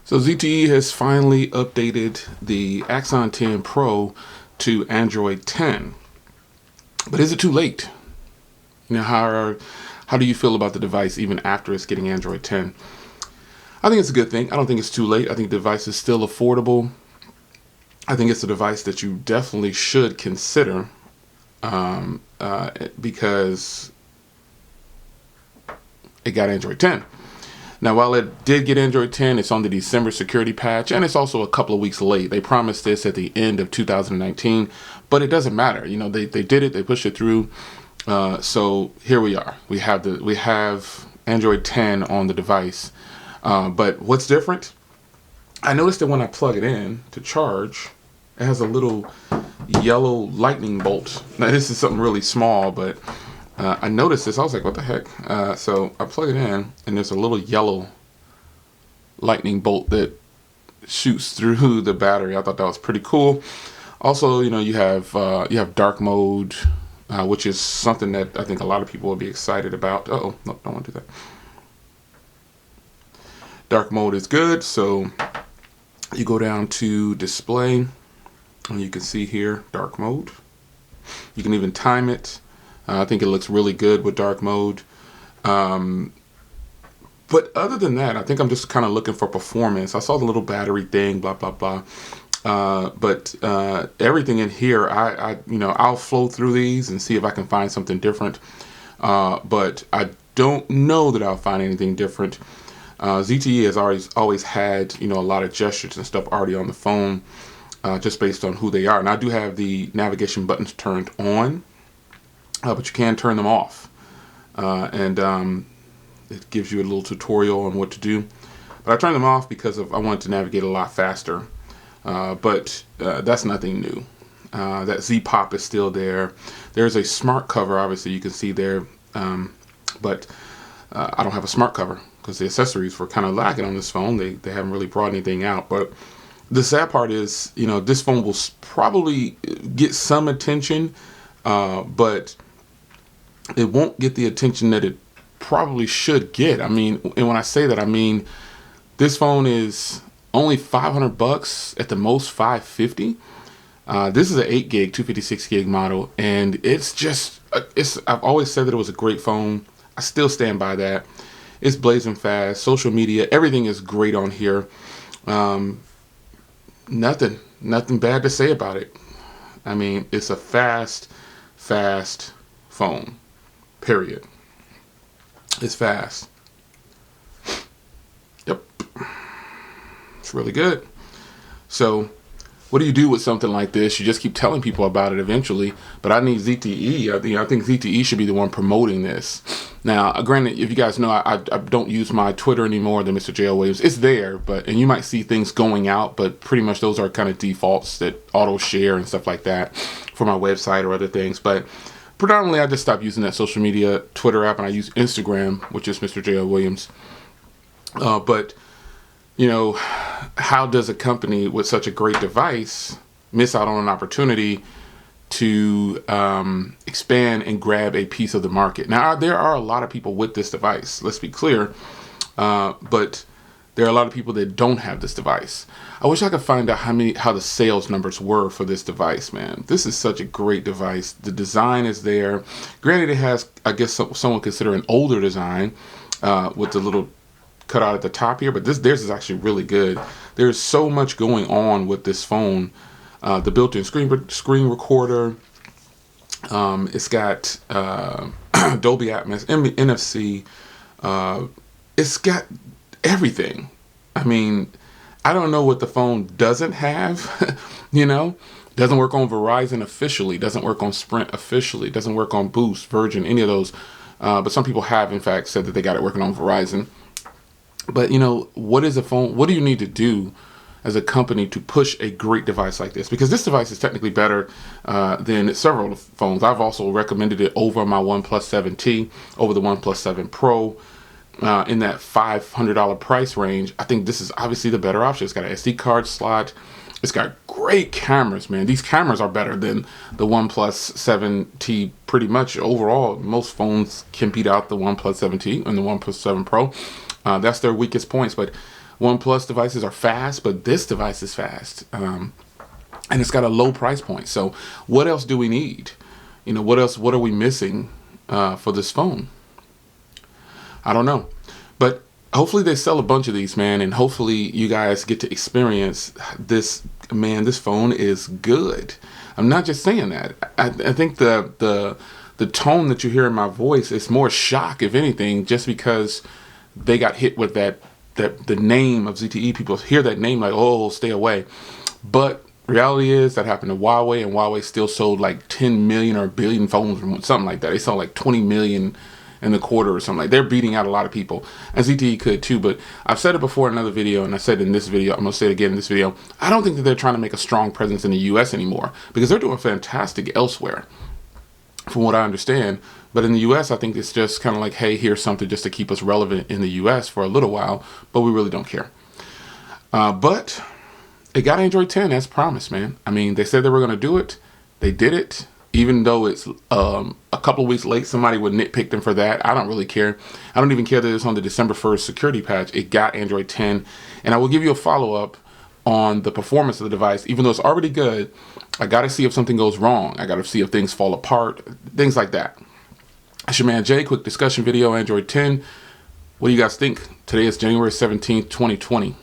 So ZTE has finally updated the Axon 10 Pro to Android 10. But is it too late? You know, how do you feel about the device even after it's getting Android 10? I think it's a good thing. I don't think it's too late. I think the device is still affordable. I think it's a device that you definitely should consider because it got Android 10. Now, while it did get Android 10, it's on the December security patch, and it's also a couple of weeks late. They promised this at the end of 2019, but it doesn't matter. You know, they did it. They pushed it through. So here we are. We have Android 10 on the device. But what's different? I noticed that when I plug it in to charge, it has a little yellow lightning bolt. Now, this is something really small, but I noticed this. I was like, what the heck? So I plug it in, and there's a little yellow lightning bolt that shoots through the battery. I thought that was pretty cool. Also, you know, you have dark mode, which is something that I think a lot of people will be excited about. Uh-oh, no, don't want to do that. Dark mode is good. So you go down to display, and you can see here dark mode. You can even time it. I think it looks really good with dark mode. But other than that, I think I'm just kind of looking for performance. I saw the little battery thing, blah, blah, blah. But everything in here, I'll flow through these and see if I can find something different. But I don't know that I'll find anything different. ZTE has always had, a lot of gestures and stuff already on the phone, just based on who they are. And I do have the navigation buttons turned on. But you can turn them off, and it gives you a little tutorial on what to do. But I turned them off because I wanted to navigate a lot faster. But that's nothing new. That Z Pop is still there. There's a smart cover, obviously you can see there, but I don't have a smart cover because the accessories were kind of lacking on this phone. They haven't really brought anything out. But the sad part is, this phone will probably get some attention, but it won't get the attention that it probably should get. I mean, and when I say that, I mean, this phone is only $500, at the most $550. This is an 8 gig, 256 gig model, and it's just, I've always said that it was a great phone. I still stand by that. It's blazing fast. Social media, everything is great on here. Nothing bad to say about it. I mean, it's a fast phone. Period. It's fast. Yep. It's really good. So what do you do with something like this? You just keep telling people about it eventually, but I need ZTE. I think ZTE should be the one promoting this. Now, granted, if you guys know, I don't use my Twitter anymore than Mr. J.O. Williams. It's there, and you might see things going out, but pretty much those are kind of defaults that auto share and stuff like that for my website or other things. But predominantly, I just stopped using that social media Twitter app, and I use Instagram, which is Mr. J.O. Williams. But, how does a company with such a great device miss out on an opportunity to expand and grab a piece of the market? Now, there are a lot of people with this device, let's be clear, but there are a lot of people that don't have this device. I wish I could find out how the sales numbers were for this device, man. This is such a great device. The design is there. Granted, it has, I guess, someone consider an older design with the little cutout at the top here, but theirs is actually really good. There's so much going on with this phone. The built-in screen recorder. It's got Dolby Atmos, NFC. It's got everything. I mean, I don't know what the phone doesn't have. Doesn't work on Verizon officially. Doesn't work on Sprint officially. Doesn't work on Boost, Virgin, any of those. But some people have, in fact, said that they got it working on Verizon. But what is a phone? What do you need to do as a company to push a great device like this? Because this device is technically better than several phones. I've also recommended it over my OnePlus 7T, over the OnePlus 7 Pro, in that $500 price range. I think this is obviously the better option. It's got an SD card slot. It's got great cameras, man. These cameras are better than the OnePlus 7T pretty much overall. Most phones can beat out the OnePlus 7T and the OnePlus 7 Pro. That's their weakest points, but OnePlus devices are fast, but this device is fast. And it's got a low price point. So what else do we need? You know, what are we missing for this phone? I don't know. But hopefully they sell a bunch of these, man. And hopefully you guys get to experience this. Man, this phone is good. I'm not just saying that. I think the tone that you hear in my voice is more shock, if anything, just because they got hit with the name of ZTE. People hear that name like, oh, stay away. But reality is that happened to Huawei, and Huawei still sold like 10 million or a billion phones or something like that. They sold like 20 million in the quarter or something. Like, they're beating out a lot of people, and ZTE could too. But I've said it before in another video, and I said in this video, I'm gonna say it again in this video. I don't think that they're trying to make a strong presence in the US anymore, because they're doing fantastic elsewhere, from what I understand. But in the US, I think it's just kind of like, hey, here's something just to keep us relevant in the US for a little while, but we really don't care. But it got Android 10 as promised, man. I mean, they said they were going to do it. They did it. Even though it's a couple of weeks late, somebody would nitpick them for that. I don't really care. I don't even care that it's on the December 1st security patch. It got Android 10. And I will give you a follow-up on the performance of the device. Even though it's already good, I got to see if something goes wrong. I got to see if things fall apart, things like that. It's your man Jay, quick discussion video, Android 10. What do you guys think? Today is January 17th, 2020.